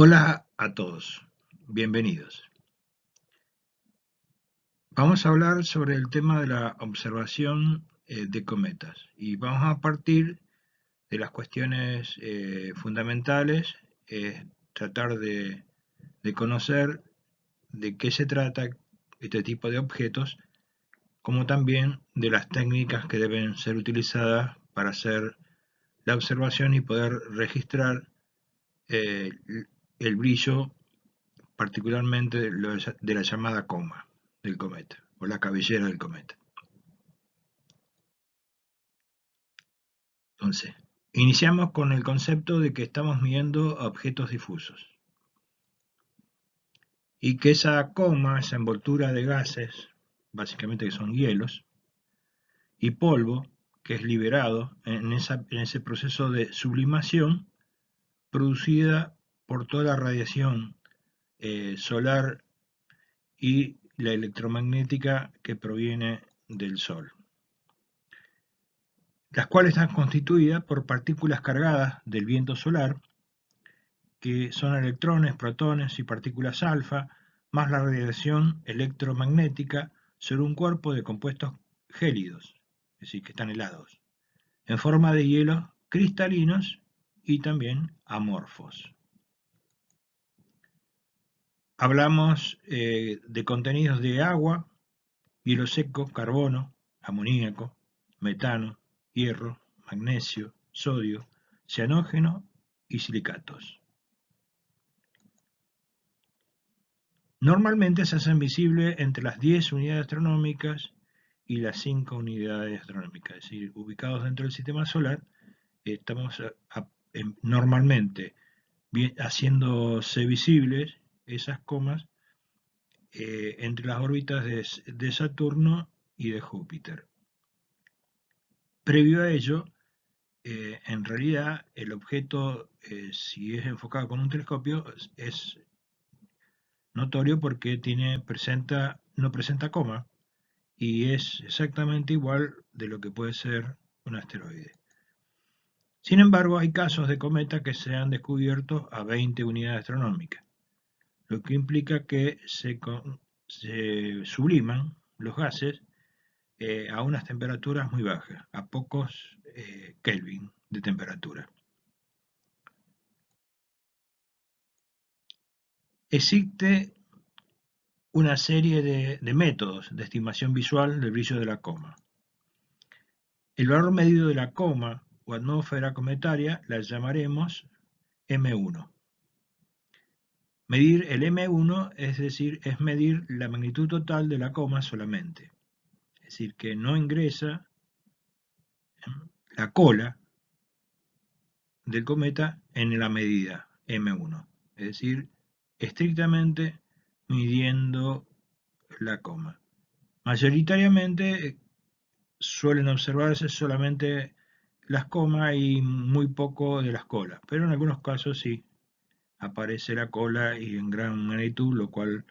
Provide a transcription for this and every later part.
Hola a todos, bienvenidos. Vamos a hablar sobre el tema de la observación de cometas y vamos a partir de las cuestiones fundamentales, tratar de conocer de qué se trata este tipo de objetos, como también de las técnicas que deben ser utilizadas para hacer la observación y poder registrar eh, el brillo, particularmente de la llamada coma del cometa, o la cabellera del cometa. Entonces, iniciamos con el concepto de que estamos midiendo objetos difusos y que esa coma, esa envoltura de gases, básicamente que son hielos, y polvo, que es liberado en ese proceso de sublimación producida por toda la radiación solar y la electromagnética que proviene del Sol, las cuales están constituidas por partículas cargadas del viento solar, que son electrones, protones y partículas alfa, más la radiación electromagnética sobre un cuerpo de compuestos gélidos, es decir, que están helados, en forma de hielos cristalinos y también amorfos. Hablamos de contenidos de agua, hielo seco, carbono, amoníaco, metano, hierro, magnesio, sodio, cianógeno y silicatos. Normalmente se hacen visibles entre las 10 unidades astronómicas y las 5 unidades astronómicas, es decir, ubicados dentro del sistema solar, estamos normalmente haciéndose visibles esas comas entre las órbitas de Saturno y de Júpiter. Previo a ello, en realidad el objeto, si es enfocado con un telescopio, es notorio porque no presenta coma y es exactamente igual de lo que puede ser un asteroide. Sin embargo, hay casos de cometas que se han descubierto a 20 unidades astronómicas, lo que implica que se subliman los gases a unas temperaturas muy bajas, a pocos Kelvin de temperatura. Existe una serie de métodos de estimación visual del brillo de la coma. El valor medido de la coma o atmósfera cometaria la llamaremos M1. Medir el M1 es medir la magnitud total de la coma solamente. Es decir, que no ingresa la cola del cometa en la medida M1. Es decir, estrictamente midiendo la coma. Mayoritariamente suelen observarse solamente las comas y muy poco de las colas, pero en algunos casos sí aparece la cola y en gran magnitud, lo cual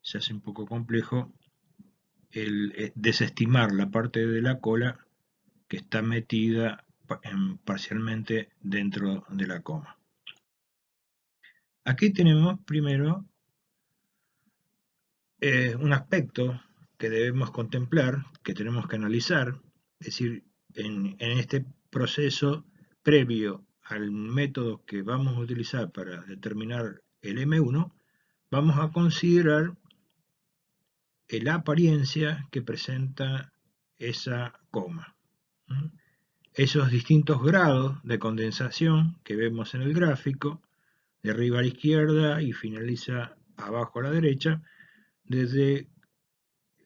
se hace un poco complejo el desestimar la parte de la cola que está metida parcialmente dentro de la coma. Aquí tenemos primero un aspecto que debemos contemplar, que tenemos que analizar, es decir, en este proceso previo al método que vamos a utilizar para determinar el M1, vamos a considerar la apariencia que presenta esa coma. Esos distintos grados de condensación que vemos en el gráfico, de arriba a la izquierda y finaliza abajo a la derecha, desde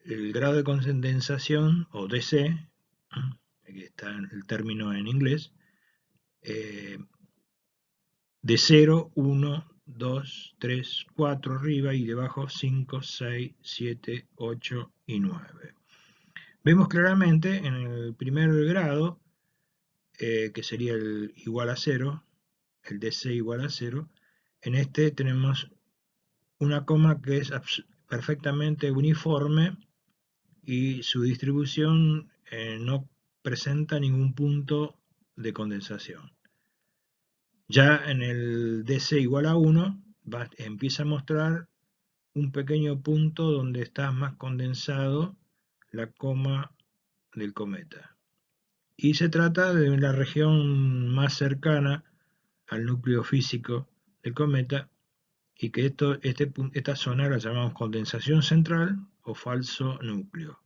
el grado de condensación, o DC, aquí está el término en inglés, de 0, 1, 2, 3, 4 arriba y debajo 5, 6, 7, 8 y 9. Vemos claramente en el primer grado, que sería el igual a 0, el DC igual a 0, en este tenemos una coma que es perfectamente uniforme y su distribución no presenta ningún punto de condensación. Ya en el DC igual a 1 empieza a mostrar un pequeño punto donde está más condensado la coma del cometa. Y se trata de la región más cercana al núcleo físico del cometa, y que esta zona la llamamos condensación central o falso núcleo.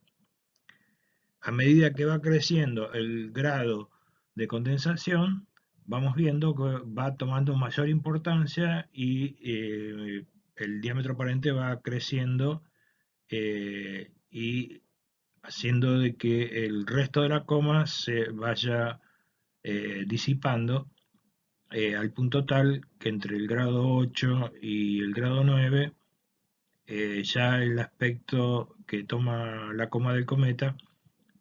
A medida que va creciendo el grado de condensación, vamos viendo que va tomando mayor importancia y el diámetro aparente va creciendo y haciendo de que el resto de la coma se vaya disipando al punto tal que entre el grado 8 y el grado 9 ya el aspecto que toma la coma del cometa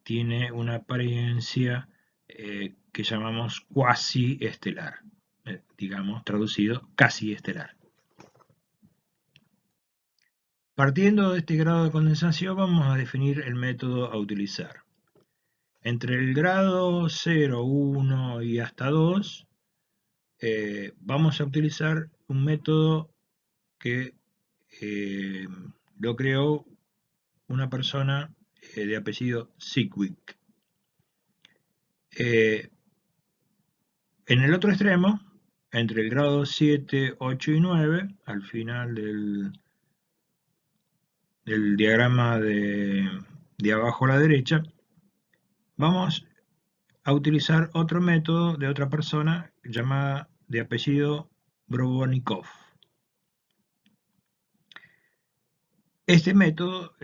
tiene una apariencia que llamamos cuasi estelar, digamos traducido casi estelar. Partiendo de este grado de condensación vamos a definir el método a utilizar. Entre el grado 0, 1 y hasta 2 vamos a utilizar un método que lo creó una persona de apellido Sedgwick. En el otro extremo, entre el grado 7, 8 y 9, al final del diagrama de abajo a la derecha, vamos a utilizar otro método de otra persona llamada de apellido Boronikov. Este método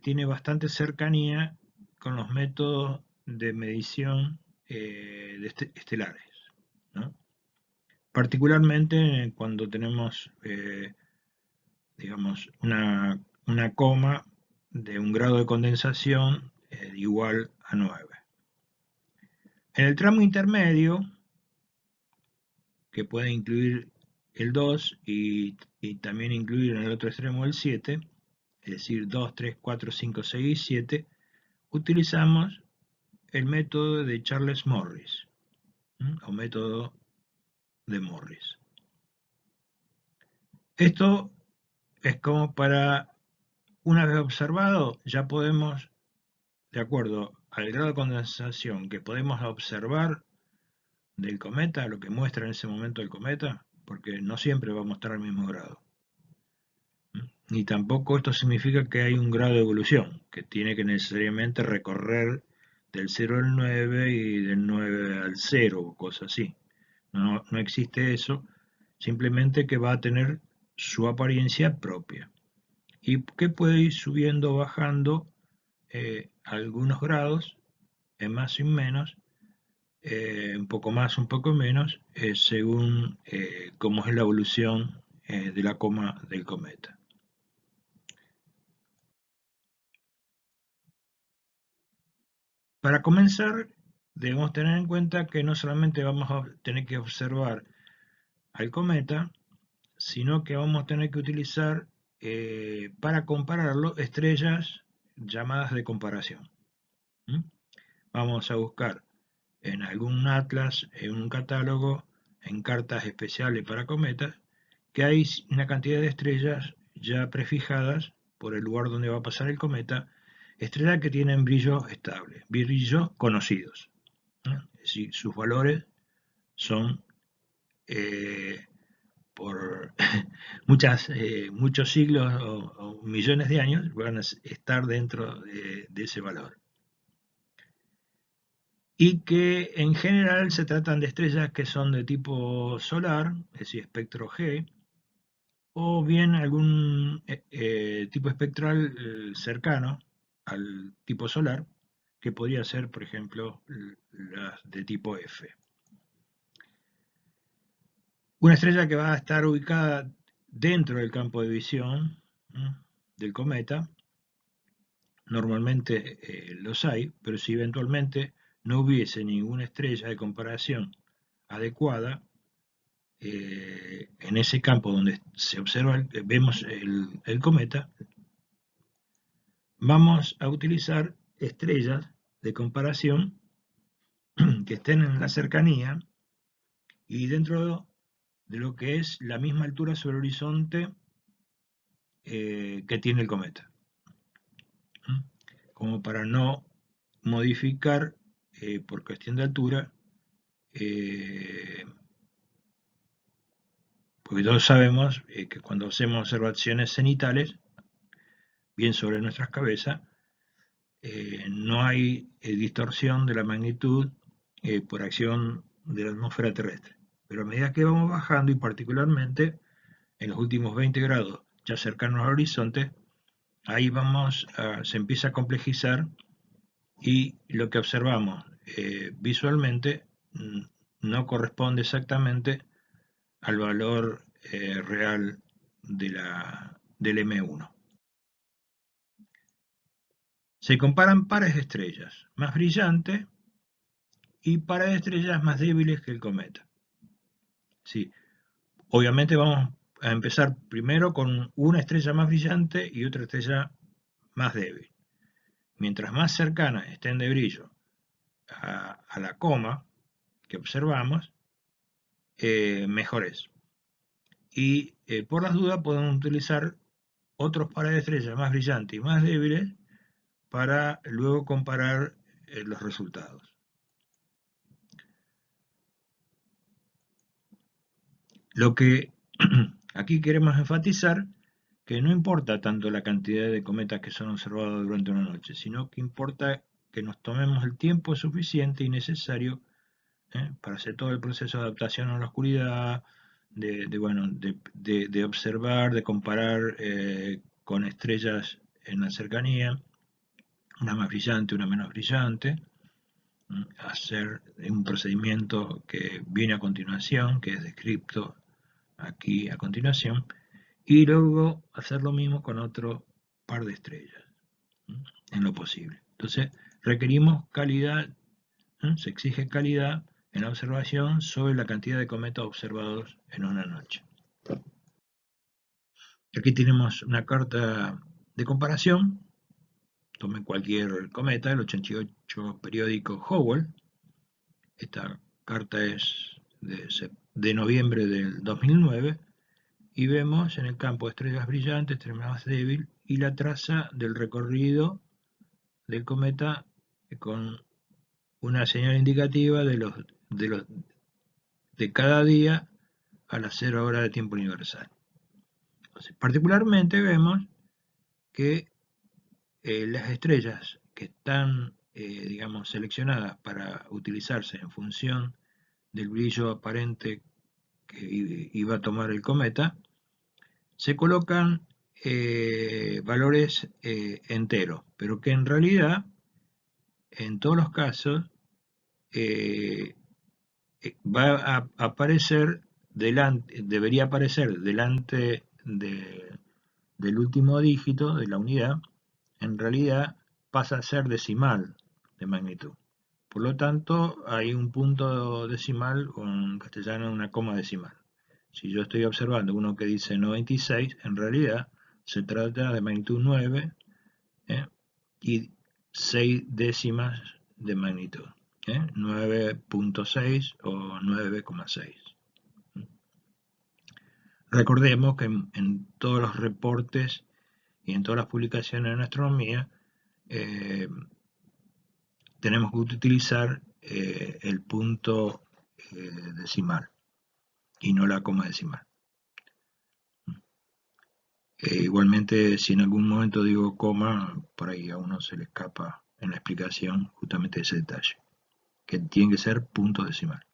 tiene bastante cercanía con los métodos de medición estelares, ¿no? Particularmente cuando tenemos, digamos, una coma de un grado de condensación igual a 9. En el tramo intermedio, que puede incluir el 2 y también incluir en el otro extremo el 7, es decir, 2, 3, 4, 5, 6 y 7, utilizamos el método de Charles Morris, o método de Morris. Esto es como para, una vez observado, ya podemos, de acuerdo al grado de condensación que podemos observar del cometa, lo que muestra en ese momento el cometa, porque no siempre va a mostrar el mismo grado. Ni tampoco esto significa que hay un grado de evolución, que tiene que necesariamente recorrer del 0 al 9 y del 9 al 0 o cosas así. No existe eso, simplemente que va a tener su apariencia propia y que puede ir subiendo o bajando algunos grados, en más y en menos, un poco más, un poco menos, según cómo es la evolución de la coma del cometa. Para comenzar, debemos tener en cuenta que no solamente vamos a tener que observar al cometa, sino que vamos a tener que utilizar para compararlo estrellas llamadas de comparación. Vamos a buscar en algún atlas, en un catálogo, en cartas especiales para cometas, que hay una cantidad de estrellas ya prefijadas por el lugar donde va a pasar el cometa, estrellas que tienen brillos estables, brillos conocidos. Es decir, sus valores son por muchos siglos o millones de años van a estar dentro de ese valor. Y que en general se tratan de estrellas que son de tipo solar, es decir, espectro G, o bien algún tipo espectral cercano al tipo solar, que podría ser, por ejemplo, las de tipo F. Una estrella que va a estar ubicada dentro del campo de visión del cometa, normalmente los hay, pero si eventualmente no hubiese ninguna estrella de comparación adecuada, en ese campo donde se observa, vemos el cometa, vamos a utilizar estrellas de comparación que estén en la cercanía y dentro de lo que es la misma altura sobre el horizonte que tiene el cometa. Como para no modificar por cuestión de altura, porque todos sabemos que cuando hacemos observaciones cenitales, bien sobre nuestras cabezas, no hay distorsión de la magnitud por acción de la atmósfera terrestre. Pero a medida que vamos bajando, y particularmente en los últimos 20 grados, ya cercanos al horizonte, ahí se empieza a complejizar y lo que observamos visualmente no corresponde exactamente al valor real del M1. Se comparan pares de estrellas más brillantes y pares de estrellas más débiles que el cometa. Sí, obviamente vamos a empezar primero con una estrella más brillante y otra estrella más débil. Mientras más cercanas estén de brillo a la coma que observamos, mejor es. Y por las dudas podemos utilizar otros pares de estrellas más brillantes y más débiles para luego comparar los resultados. Lo que aquí queremos enfatizar que no importa tanto la cantidad de cometas que son observados durante una noche, sino que importa que nos tomemos el tiempo suficiente y necesario para hacer todo el proceso de adaptación a la oscuridad, de observar, de comparar con estrellas en la cercanía, una más brillante, una menos brillante, hacer un procedimiento que viene a continuación, que es descrito aquí a continuación, y luego hacer lo mismo con otro par de estrellas, en lo posible. Entonces, requerimos calidad, se exige calidad en la observación sobre la cantidad de cometas observados en una noche. Aquí tenemos una carta de comparación. Tomen cualquier cometa, el 88 periódico Hubble. Esta carta es de noviembre del 2009 y vemos en el campo estrellas brillantes, estrella más débil y la traza del recorrido del cometa con una señal indicativa de cada día a las 0 horas de tiempo universal. Entonces, particularmente vemos que las estrellas que están, digamos, seleccionadas para utilizarse en función del brillo aparente que iba a tomar el cometa, se colocan valores enteros, pero que en realidad, en todos los casos, va a aparecer debería aparecer delante del último dígito de la unidad, en realidad pasa a ser decimal de magnitud. Por lo tanto, hay un punto decimal, o en castellano una coma decimal. Si yo estoy observando uno que dice 96, en realidad se trata de magnitud 9 y 6 décimas de magnitud. 9.6 o 9,6. Recordemos que en todos los reportes y en todas las publicaciones en astronomía tenemos que utilizar el punto decimal y no la coma decimal. Igualmente, si en algún momento digo coma, por ahí a uno se le escapa en la explicación justamente ese detalle, que tiene que ser punto decimal.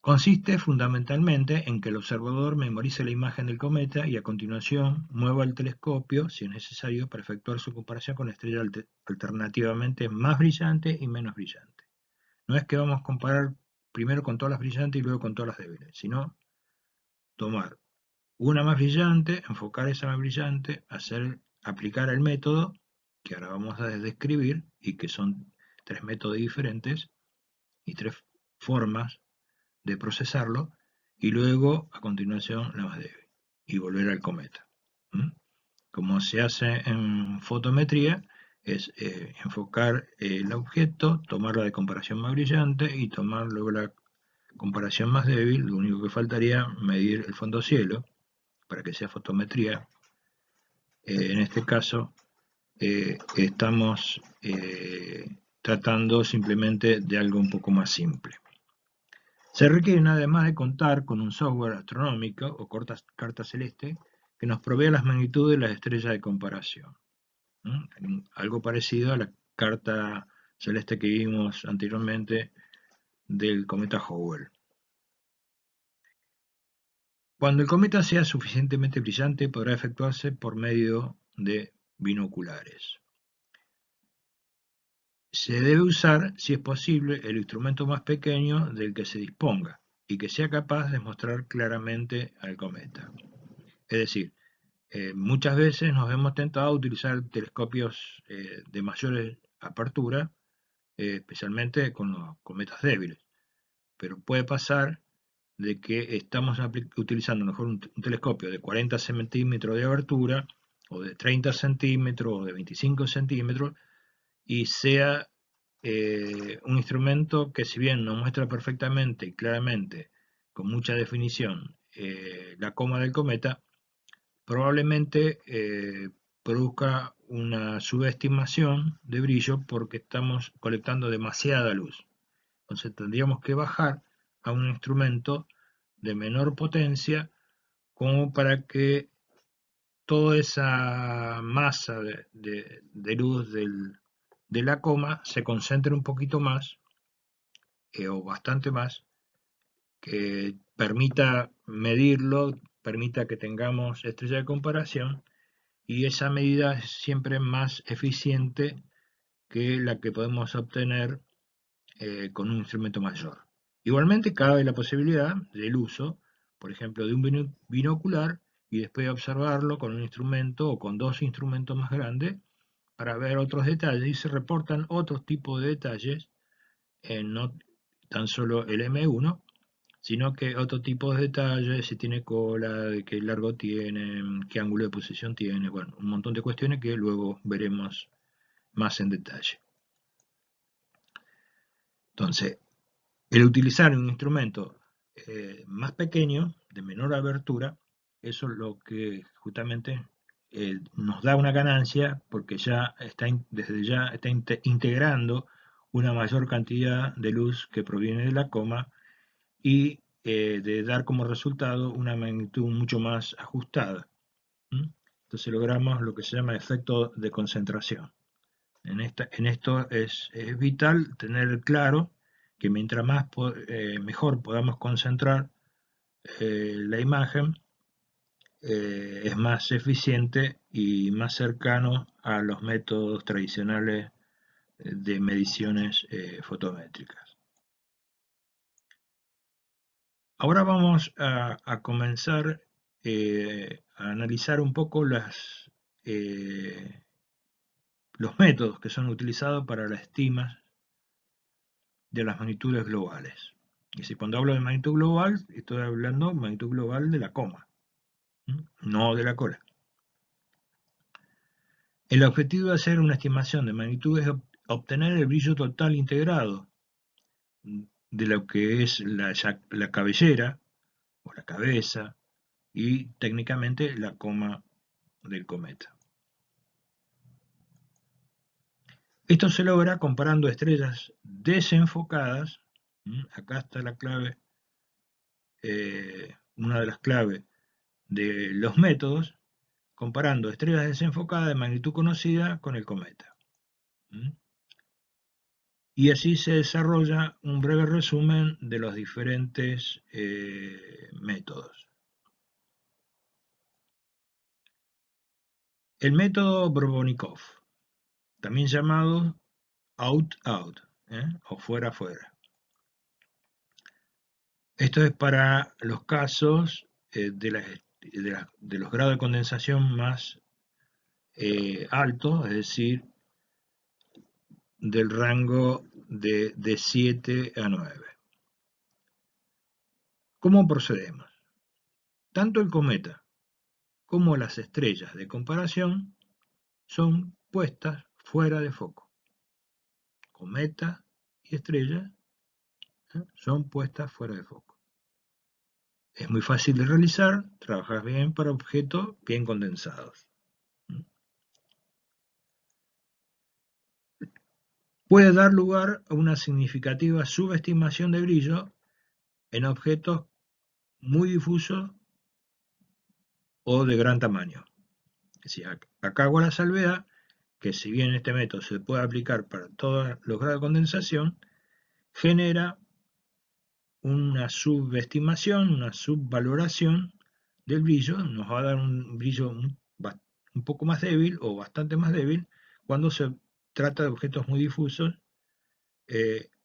Consiste fundamentalmente en que el observador memorice la imagen del cometa y a continuación mueva el telescopio, si es necesario, para efectuar su comparación con estrellas alternativamente más brillantes y menos brillantes. No es que vamos a comparar primero con todas las brillantes y luego con todas las débiles, sino tomar una más brillante, enfocar esa más brillante, aplicar el método que ahora vamos a describir y que son 3 métodos diferentes y 3 formas de procesarlo, y luego a continuación la más débil y volver al cometa. Como se hace en fotometría, Es enfocar el objeto, tomarla de comparación más brillante y tomar luego la comparación más débil. Lo único que faltaría medir el fondo cielo para que sea fotometría. En este caso estamos tratando simplemente de algo un poco más simple. Se requiere además de contar con un software astronómico o carta celeste que nos provea las magnitudes de las estrellas de comparación. Algo parecido a la carta celeste que vimos anteriormente del cometa Hubble. Cuando el cometa sea suficientemente brillante, podrá efectuarse por medio de binoculares. Se debe usar, si es posible, el instrumento más pequeño del que se disponga y que sea capaz de mostrar claramente al cometa. Es decir, muchas veces nos hemos tentado a utilizar telescopios de mayor apertura, especialmente con los cometas débiles, pero puede pasar de que estamos utilizando mejor un telescopio de 40 centímetros de abertura o de 30 centímetros o de 25 centímetros y sea un instrumento que, si bien nos muestra perfectamente y claramente con mucha definición la coma del cometa, probablemente produzca una subestimación de brillo porque estamos colectando demasiada luz. Entonces tendríamos que bajar a un instrumento de menor potencia como para que toda esa masa de luz de la coma se concentre un poquito más o bastante más, que permita medirlo, permita que tengamos estrella de comparación y esa medida es siempre más eficiente que la que podemos obtener con un instrumento mayor. Igualmente cabe la posibilidad del uso, por ejemplo, de un binocular y después observarlo con un instrumento o con dos instrumentos más grandes para ver otros detalles y se reportan otros tipos de detalles, no tan solo el M1, sino que otro tipo de detalles, si tiene cola, de qué largo tiene, qué ángulo de posición tiene, bueno, un montón de cuestiones que luego veremos más en detalle. Entonces, el utilizar un instrumento más pequeño, de menor abertura, eso es lo que justamente nos da una ganancia porque ya está, desde ya está integrando una mayor cantidad de luz que proviene de la coma y de dar como resultado una magnitud mucho más ajustada. Entonces logramos lo que se llama efecto de concentración. En esto es vital tener claro que mientras más mejor podamos concentrar la imagen, es más eficiente y más cercano a los métodos tradicionales de mediciones fotométricas. Ahora vamos a comenzar a analizar un poco los métodos que son utilizados para la estima de las magnitudes globales. Y si cuando hablo de magnitud global, estoy hablando de magnitud global de la coma, no de la cola. El objetivo de hacer una estimación de magnitud es obtener el brillo total integrado de lo que es la cabellera o la cabeza y técnicamente la coma del cometa. Esto se logra comparando estrellas desenfocadas. Acá está la clave, una de las claves de los métodos, comparando estrellas desenfocadas de magnitud conocida con el cometa. Y así se desarrolla un breve resumen de los diferentes métodos. El método Boronikov, también llamado out-out, o fuera-fuera. Esto es para los casos de los grados de condensación más altos, es decir, del rango de 7 a 9. ¿Cómo procedemos? Tanto el cometa como las estrellas de comparación son puestas fuera de foco. Cometa y estrella son puestas fuera de foco. Es muy fácil de realizar, trabajas bien para objetos bien condensados. Puede dar lugar a una significativa subestimación de brillo en objetos muy difusos o de gran tamaño. Es decir, acá hago la salvedad que si bien este método se puede aplicar para todos los grados de condensación, genera una subestimación, una subvaloración del brillo, nos va a dar un brillo un poco más débil o bastante más débil cuando se trata de objetos muy difusos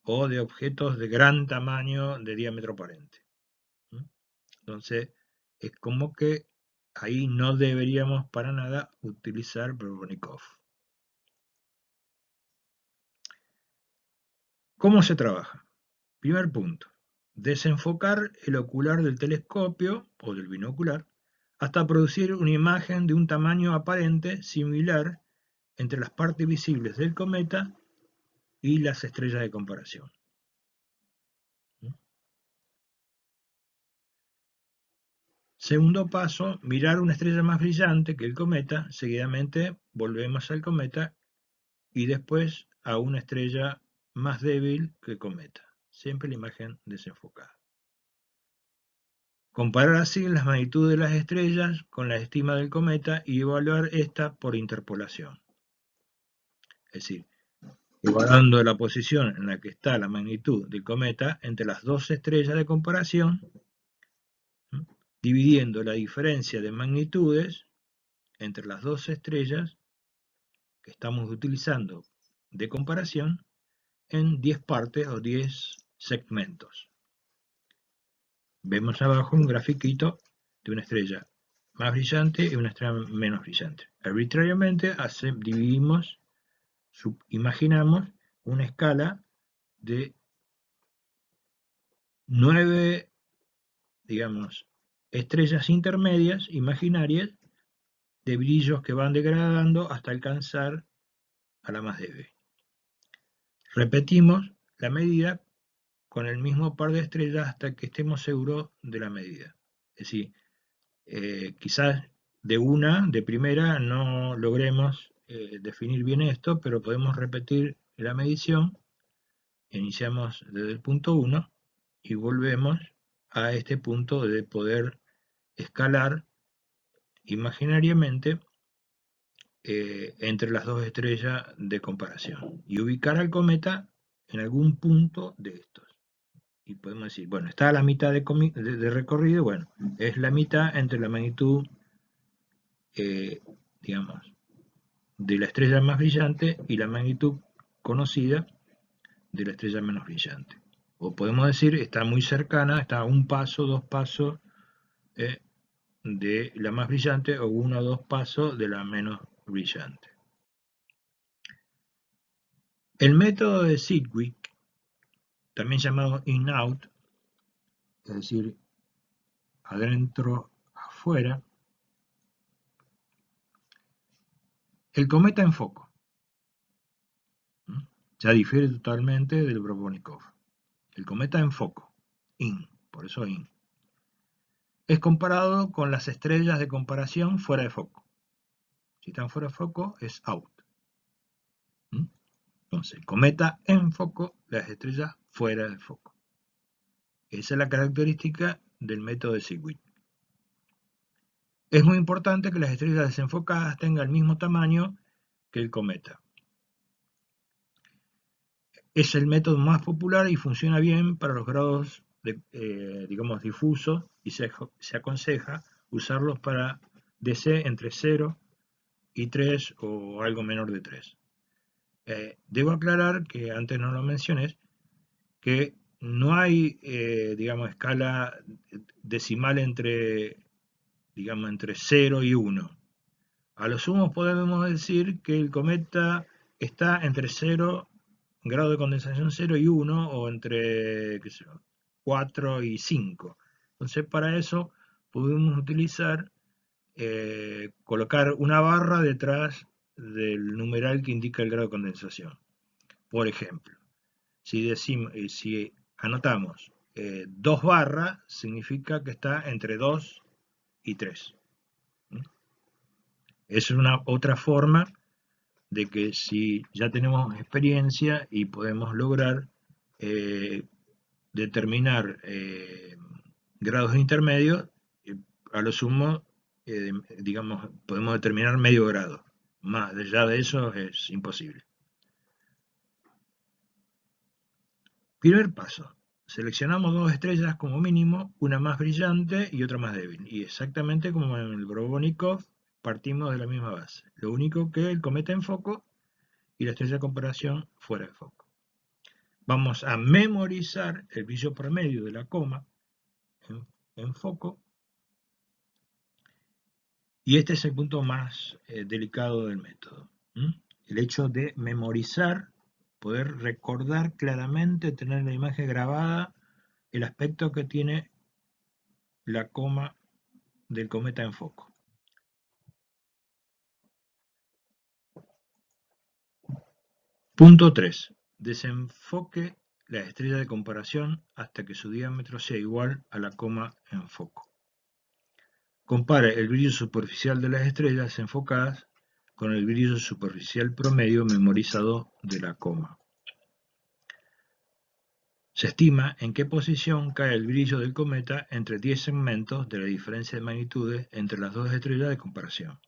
o de objetos de gran tamaño de diámetro aparente. Entonces, es como que ahí no deberíamos para nada utilizar Brodnikov. ¿Cómo se trabaja? Primer punto, desenfocar el ocular del telescopio o del binocular hasta producir una imagen de un tamaño aparente similar entre las partes visibles del cometa y las estrellas de comparación. Segundo paso, mirar una estrella más brillante que el cometa, seguidamente volvemos al cometa y después a una estrella más débil que el cometa. Siempre la imagen desenfocada. Comparar así las magnitudes de las estrellas con la estima del cometa y evaluar esta por interpolación. Es decir, evaluando la posición en la que está la magnitud del cometa entre las dos estrellas de comparación, dividiendo la diferencia de magnitudes entre las dos estrellas que estamos utilizando de comparación en 10 partes o 10 segmentos. Vemos abajo un grafiquito de una estrella más brillante y una estrella menos brillante. Arbitrariamente dividimos, imaginamos una escala de 9, digamos, estrellas intermedias imaginarias de brillos que van degradando hasta alcanzar a la más débil. Repetimos la medida con el mismo par de estrellas hasta que estemos seguros de la medida. Es decir, quizás de primera no logremos definir bien esto, pero podemos repetir la medición, iniciamos desde el punto 1 y volvemos a este punto de poder escalar imaginariamente entre las dos estrellas de comparación y ubicar al cometa en algún punto de estos. Y podemos decir, bueno, está a la mitad de recorrido, bueno, es la mitad entre la magnitud, digamos, de la estrella más brillante y la magnitud conocida de la estrella menos brillante. O podemos decir, está muy cercana, está a un paso, 2 pasos de la más brillante o 1 o 2 pasos de la menos brillante. El método de Sedgwick, también llamado in-out, es decir, adentro, afuera, el cometa en foco, ya difiere totalmente del Brodnikov. El cometa en foco, in, por eso in, es comparado con las estrellas de comparación fuera de foco. Si están fuera de foco, es out. Entonces, el cometa en foco, las estrellas fuera de foco. Esa es la característica del método de Sedgwick. Es muy importante que las estrellas desenfocadas tengan el mismo tamaño que el cometa. Es el método más popular y funciona bien para los grados digamos, difusos y se aconseja usarlos para DC entre 0 y 3 o algo menor de 3. Debo aclarar que antes no lo mencioné, que no hay, digamos, escala decimal entre 0 y 1. A lo sumo podemos decir que el cometa está entre 0, grado de condensación 0 y 1, o entre 4 y 5. Entonces, para eso podemos utilizar, colocar una barra detrás del numeral que indica el grado de condensación. Por ejemplo, si anotamos 2 barras, significa que está entre 2 y 3. Es una otra forma de que si ya tenemos experiencia y podemos lograr determinar grados intermedios, a lo sumo, digamos, podemos determinar medio grado. Más allá de eso es imposible. Primer paso. Seleccionamos 2 estrellas como mínimo, una más brillante y otra más débil. Y exactamente como en el Borobonikov, partimos de la misma base. Lo único que el cometa en foco y la estrella de comparación fuera de foco. Vamos a memorizar el brillo promedio de la coma en foco. Y este es el punto más delicado del método. El hecho de memorizar, poder recordar claramente, tener la imagen grabada, el aspecto que tiene la coma del cometa en foco. Punto 3. Desenfoque la estrella de comparación hasta que su diámetro sea igual a la coma en foco. Compare el brillo superficial de las estrellas enfocadas con el brillo superficial promedio memorizado de la coma. Se estima en qué posición cae el brillo del cometa entre 10 segmentos de la diferencia de magnitudes entre las dos estrellas de comparación.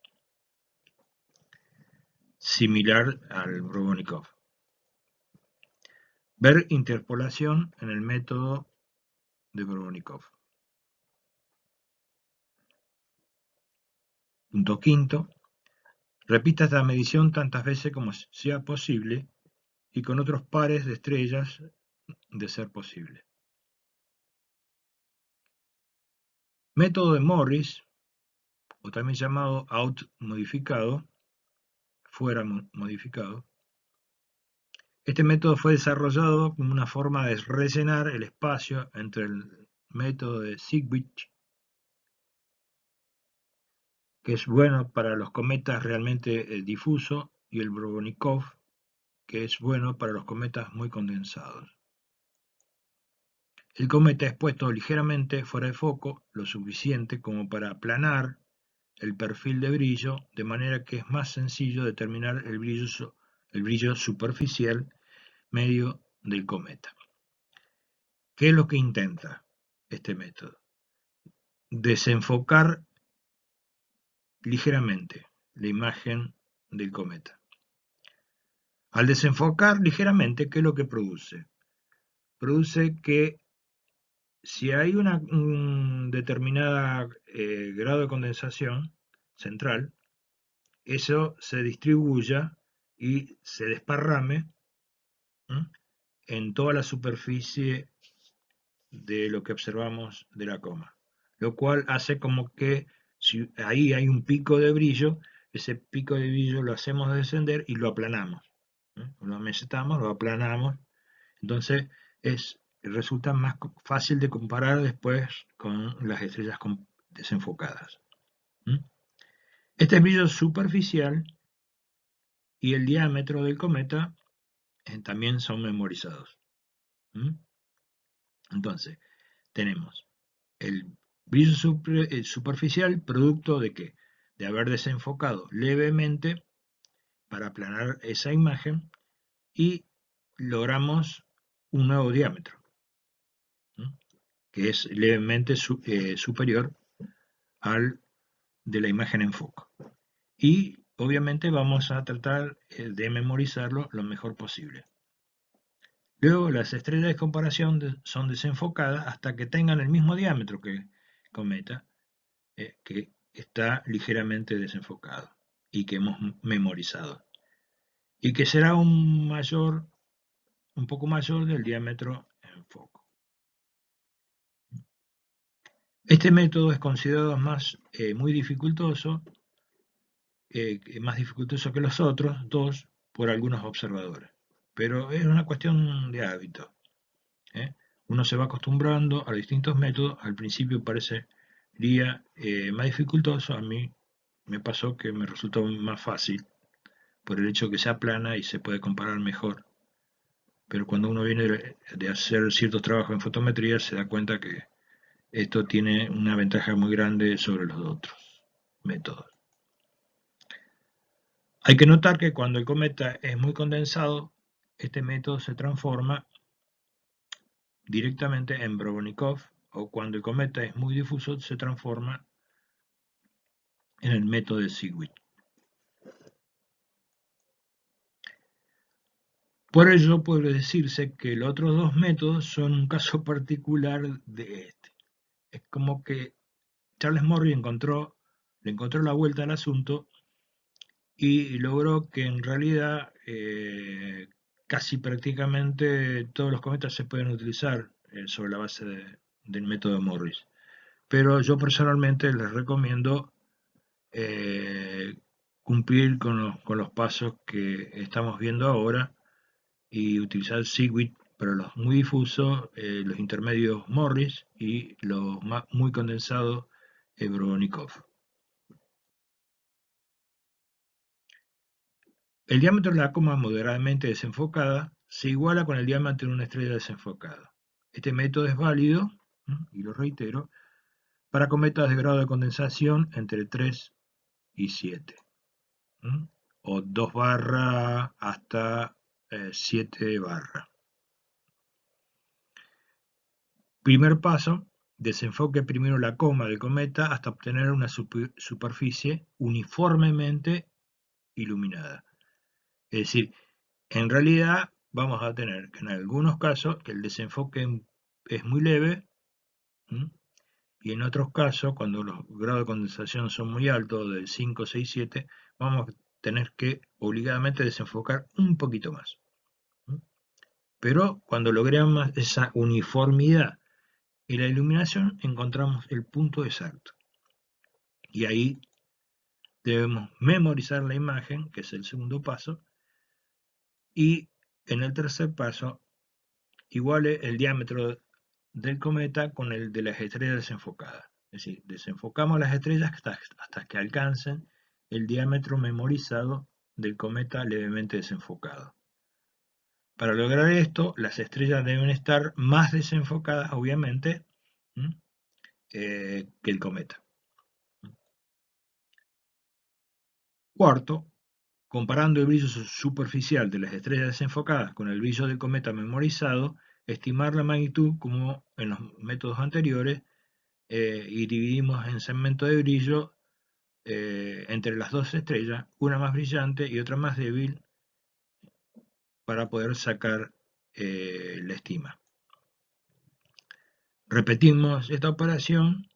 Similar al Borobonikov. Ver interpolación en el método de Borobonikov. Punto quinto. Repita esta medición tantas veces como sea posible y con otros pares de estrellas de ser posible. Método de Morris, o también llamado out modificado, fuera modificado. Este método fue desarrollado como una forma de rellenar el espacio entre el método de Siegbridge, que es bueno para los cometas realmente difusos, y el Borobonikov, que es bueno para los cometas muy condensados. El cometa es puesto ligeramente fuera de foco, lo suficiente como para aplanar el perfil de brillo, de manera que es más sencillo determinar el brillo superficial medio del cometa. ¿Qué es lo que intenta este método? Desenfocar ligeramente la imagen del cometa. Al desenfocar ligeramente, ¿qué es lo que produce? Produce que si hay un determinado grado de condensación central, eso se distribuya y se desparrame en toda la superficie de lo que observamos de la coma, lo cual hace como que si ahí hay un pico de brillo, ese pico de brillo lo hacemos descender y lo aplanamos, lo mesetamos, lo aplanamos, entonces resulta más fácil de comparar después con las estrellas desenfocadas. Este brillo superficial y el diámetro del cometa también son memorizados. Entonces, tenemos el brillo superficial, producto de ¿qué? De haber desenfocado levemente para aplanar esa imagen y logramos un nuevo diámetro, que es levemente superior al de la imagen en foco. Y obviamente vamos a tratar de memorizarlo lo mejor posible. Luego las estrellas de comparación son desenfocadas hasta que tengan el mismo diámetro que el cometa, que está ligeramente desenfocado y que hemos memorizado. Y que será un poco mayor del diámetro en foco. Este método es considerado muy dificultoso, más dificultoso que los otros dos por algunos observadores. Pero es una cuestión de hábito. Uno se va acostumbrando a distintos métodos. Al principio parecería más dificultoso. A mí me pasó que me resultó más fácil por el hecho que sea plana y se puede comparar mejor. Pero cuando uno viene de hacer ciertos trabajos en fotometría se da cuenta que esto tiene una ventaja muy grande sobre los otros métodos. Hay que notar que cuando el cometa es muy condensado, este método se transforma directamente en Boronikov, o cuando el cometa es muy difuso se transforma en el método de Sigwick. Por ello puede decirse que los otros dos métodos son un caso particular de este. Es como que Charles Morley le encontró la vuelta al asunto y logró que en realidad casi prácticamente todos los cometas se pueden utilizar sobre la base del método Morris. Pero yo personalmente les recomiendo cumplir con los pasos que estamos viendo ahora y utilizar Segwit para los muy difusos, los intermedios Morris y los muy condensados Boronikov. El diámetro de la coma moderadamente desenfocada se iguala con el diámetro de una estrella desenfocada. Este método es válido, y lo reitero, para cometas de grado de condensación entre 3 y 7, o 2 barra hasta 7 barra. Primer paso, desenfoque primero la coma del cometa hasta obtener una superficie uniformemente iluminada. Es decir, en realidad vamos a tener que en algunos casos que el desenfoque es muy leve, y en otros casos, cuando los grados de condensación son muy altos, del 5, 6, 7, vamos a tener que obligadamente desenfocar un poquito más. Pero cuando logramos esa uniformidad y la iluminación, encontramos el punto exacto. Y ahí debemos memorizar la imagen, que es el segundo paso, y en el tercer paso, iguale el diámetro del cometa con el de las estrellas desenfocadas. Es decir, desenfocamos las estrellas hasta que alcancen el diámetro memorizado del cometa levemente desenfocado. Para lograr esto, las estrellas deben estar más desenfocadas, obviamente, que el cometa. Cuarto, comparando el brillo superficial de las estrellas desenfocadas con el brillo del cometa memorizado, estimar la magnitud como en los métodos anteriores, y dividimos en segmentos de brillo entre las dos estrellas, una más brillante y otra más débil, para poder sacar la estima. Repetimos esta operación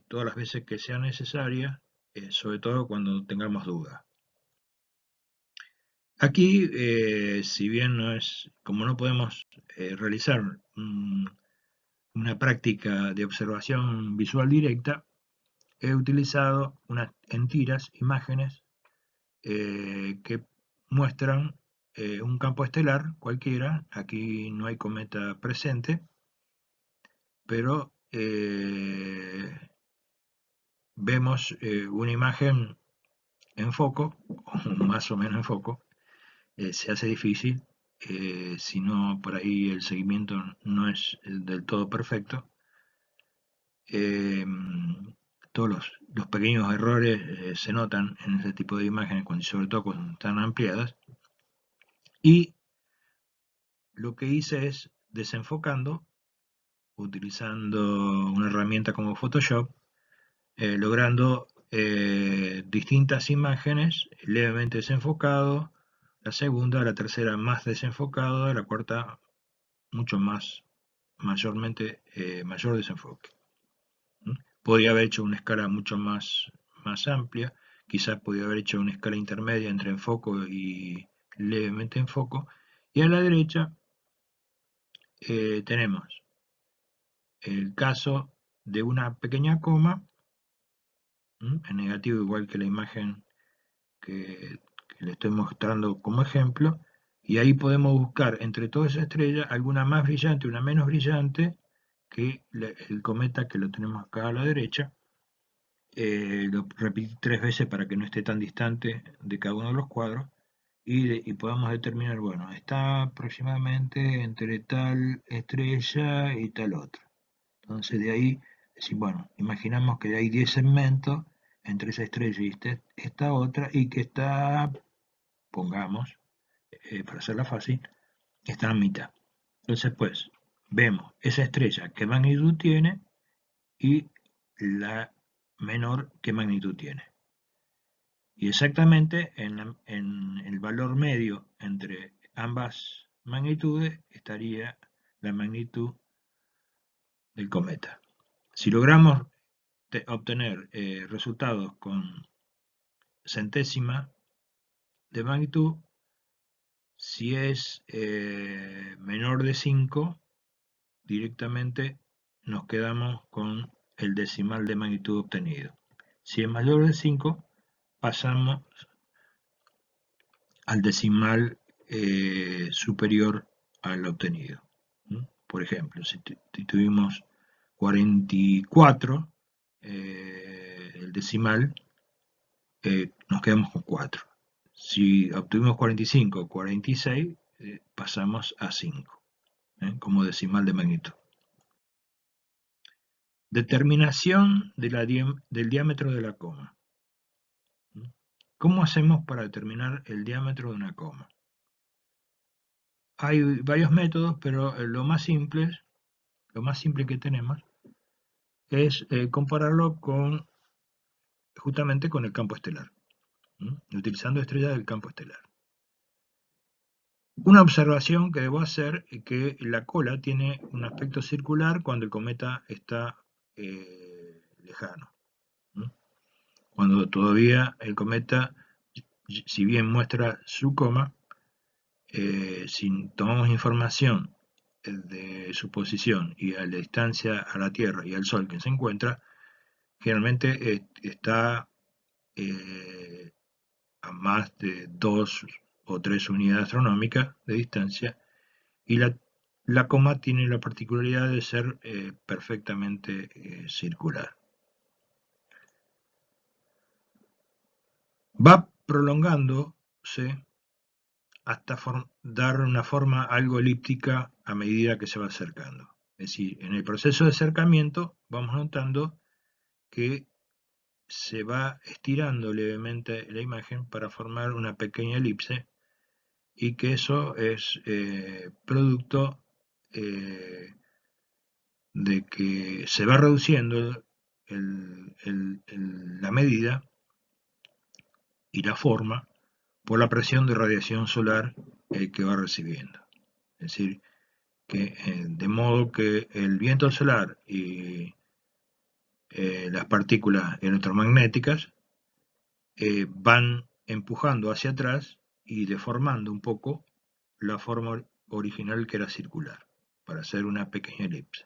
todas las veces que sea necesaria, sobre todo cuando tengamos dudas. Aquí, si bien como no podemos realizar una práctica de observación visual directa, he utilizado en tiras imágenes que muestran un campo estelar cualquiera. Aquí no hay cometa presente, pero vemos una imagen en foco, o más o menos en foco. Se hace difícil, si no por ahí el seguimiento no es del todo perfecto. Todos los pequeños errores se notan en este tipo de imágenes, sobre todo cuando están ampliadas. Y lo que hice es desenfocando, utilizando una herramienta como Photoshop, logrando distintas imágenes levemente desenfocado, la segunda, la tercera más desenfocado, la cuarta mucho más, mayor desenfoque. Podría haber hecho una escala mucho más amplia, quizás podría haber hecho una escala intermedia entre enfoco y levemente enfoco, y a la derecha tenemos el caso de una pequeña coma, en negativo igual que la imagen que le estoy mostrando como ejemplo, y ahí podemos buscar entre todas esas estrellas alguna más brillante, una menos brillante que el cometa que lo tenemos acá a la derecha. Lo repetí 3 veces para que no esté tan distante de cada uno de los cuadros, y podamos determinar, bueno, está aproximadamente entre tal estrella y tal otra. Entonces de ahí, decir, bueno, imaginamos que hay 10 segmentos entre esa estrella y esta otra y que está, pongamos, para hacerla fácil, está a mitad. Entonces pues vemos esa estrella qué magnitud tiene y la menor qué magnitud tiene. Y exactamente en el valor medio entre ambas magnitudes estaría la magnitud del cometa. Si logramos obtener resultados con centésima de magnitud, si es menor de 5, directamente nos quedamos con el decimal de magnitud obtenido. Si es mayor de 5, pasamos al decimal superior al obtenido. Por ejemplo, si tuvimos 44, el decimal, nos quedamos con 4. Si obtuvimos 45 o 46, pasamos a 5, como decimal de magnitud. Determinación del diámetro de la coma. ¿Cómo hacemos para determinar el diámetro de una coma? Hay varios métodos, pero lo más simple que tenemos es compararlo justamente con el campo estelar, utilizando estrellas del campo estelar. Una observación que debo hacer es que la cola tiene un aspecto circular cuando el cometa está lejano. Cuando todavía el cometa, si bien muestra su coma, si tomamos información de su posición y a la distancia a la Tierra y al Sol que se encuentra, generalmente está a más de 2 o 3 unidades astronómicas de distancia, y la coma tiene la particularidad de ser perfectamente circular. Va prolongándose hasta dar una forma algo elíptica a medida que se va acercando. Es decir, en el proceso de acercamiento vamos notando que se va estirando levemente la imagen para formar una pequeña elipse, y que eso es producto de que se va reduciendo la medida y la forma por la presión de radiación solar que va recibiendo. Es decir, que de modo que el viento solar y las partículas electromagnéticas van empujando hacia atrás y deformando un poco la forma original, que era circular, para hacer una pequeña elipse.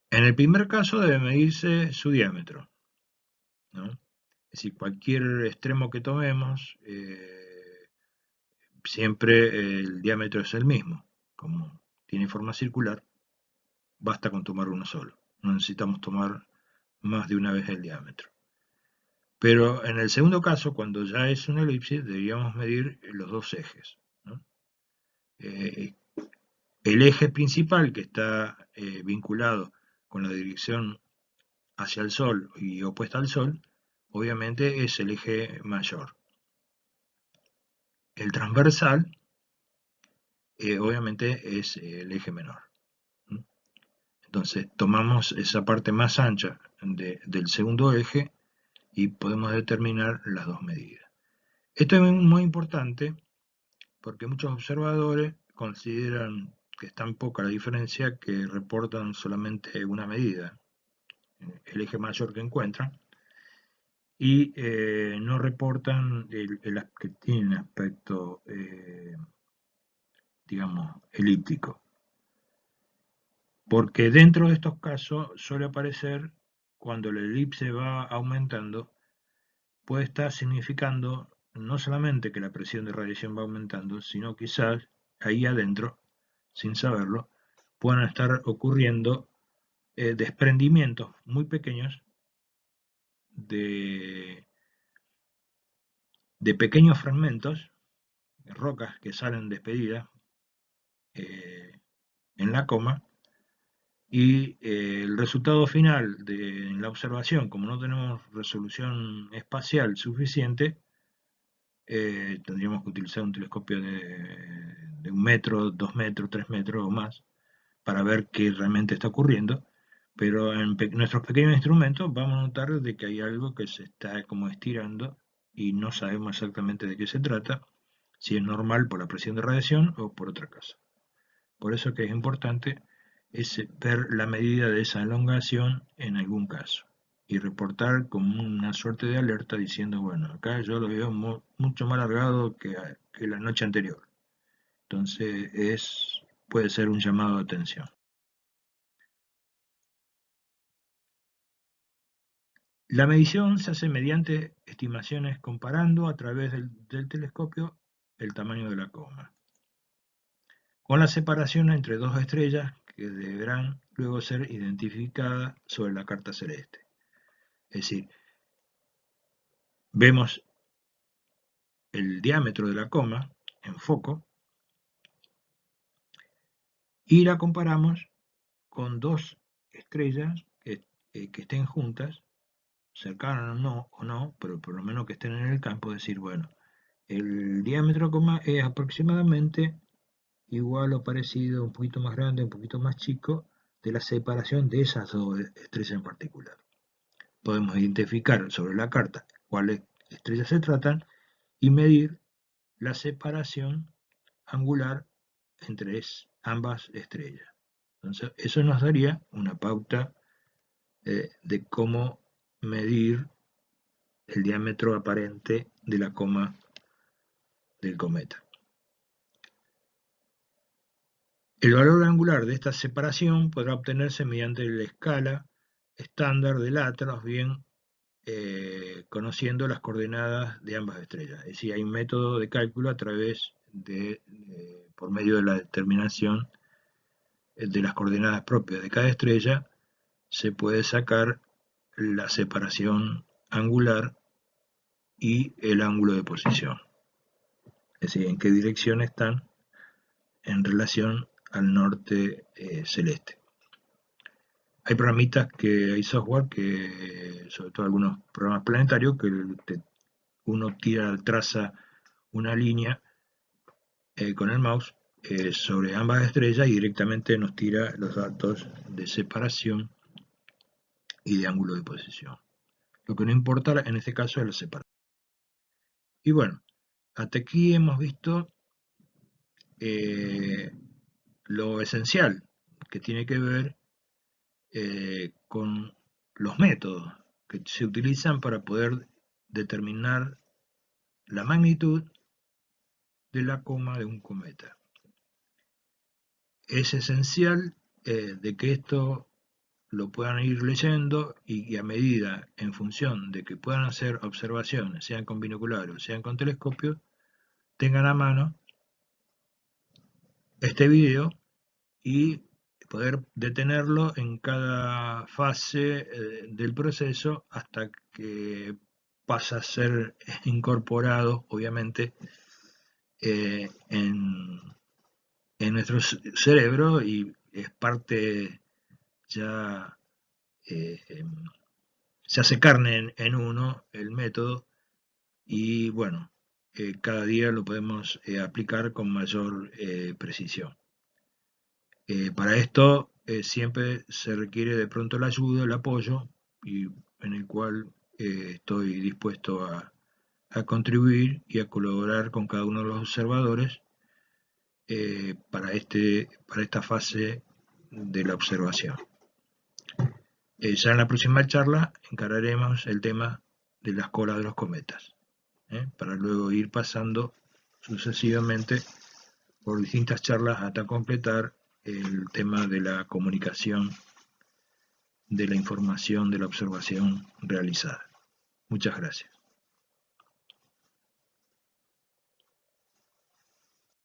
En el primer caso debe medirse su diámetro, ¿no? Es decir, cualquier extremo que tomemos, siempre el diámetro es el mismo. Como tiene forma circular, basta con tomar uno solo. No necesitamos tomar más de una vez el diámetro. Pero en el segundo caso, cuando ya es una elipse, deberíamos medir los dos ejes, ¿no? El eje principal, que está vinculado con la dirección hacia el Sol y opuesta al Sol, obviamente es el eje mayor. El transversal, obviamente, es el eje menor. Entonces tomamos esa parte más ancha del segundo eje y podemos determinar las dos medidas. Esto es muy importante porque muchos observadores consideran que es tan poca la diferencia que reportan solamente una medida, el eje mayor que encuentran, y no reportan que tiene un aspecto, digamos, elíptico. Porque dentro de estos casos suele aparecer, cuando la elipse va aumentando, puede estar significando no solamente que la presión de radiación va aumentando, sino quizás ahí adentro, sin saberlo, puedan estar ocurriendo desprendimientos muy pequeños de de pequeños fragmentos, rocas que salen despedidas en la coma, y el resultado final de la observación, como no tenemos resolución espacial suficiente, tendríamos que utilizar un telescopio de 1 metro, 2 metros, 3 metros o más para ver qué realmente está ocurriendo, pero en nuestros pequeños instrumentos vamos a notar de que hay algo que se está como estirando y no sabemos exactamente de qué se trata, si es normal por la presión de radiación o por otra cosa. Por eso que es importante ver la medida de esa elongación en algún caso y reportar como una suerte de alerta diciendo, bueno, acá yo lo veo mucho más alargado que la noche anterior. Entonces puede ser un llamado de atención. La medición se hace mediante estimaciones comparando a través del telescopio el tamaño de la coma, con la separación entre dos estrellas que deberán luego ser identificadas sobre la carta celeste. Es decir, vemos el diámetro de la coma en foco y la comparamos con dos estrellas que estén juntas, cercanas o no, pero por lo menos que estén en el campo, decir, bueno, el diámetro coma es aproximadamente igual o parecido, un poquito más grande, un poquito más chico, de la separación de esas dos estrellas en particular. Podemos identificar sobre la carta cuáles estrellas se tratan y medir la separación angular entre ambas estrellas. Entonces, eso nos daría una pauta de cómo medir el diámetro aparente de la coma del cometa. El valor angular de esta separación podrá obtenerse mediante la escala estándar de Latras, bien conociendo las coordenadas de ambas estrellas. Es decir, hay un método de cálculo a través por medio de la determinación de las coordenadas propias de cada estrella, se puede sacar la separación angular y el ángulo de posición. Es decir, en qué dirección están en relación al norte celeste. Hay programitas hay software que, sobre todo algunos programas planetarios, que uno traza una línea con el mouse sobre ambas estrellas y directamente nos tira los datos de separación y de ángulo de posición. Lo que no importa en este caso es la separación. Y bueno, hasta aquí hemos visto lo esencial que tiene que ver con los métodos que se utilizan para poder determinar la magnitud de la coma de un cometa. Es esencial de que esto lo puedan ir leyendo y a medida, en función de que puedan hacer observaciones, sean con binoculares o sean con telescopios, tengan a mano este video y poder detenerlo en cada fase del proceso hasta que pasa a ser incorporado, obviamente, en nuestro cerebro y es parte ya, se hace carne en uno el método y bueno, cada día lo podemos aplicar con mayor precisión. Para esto siempre se requiere de pronto la ayuda, el apoyo, y en el cual estoy dispuesto a contribuir y a colaborar con cada uno de los observadores para esta fase de la observación. Ya en la próxima charla encararemos el tema de las colas de los cometas, para luego ir pasando sucesivamente por distintas charlas hasta completar el tema de la comunicación de la información de la observación realizada. Muchas gracias.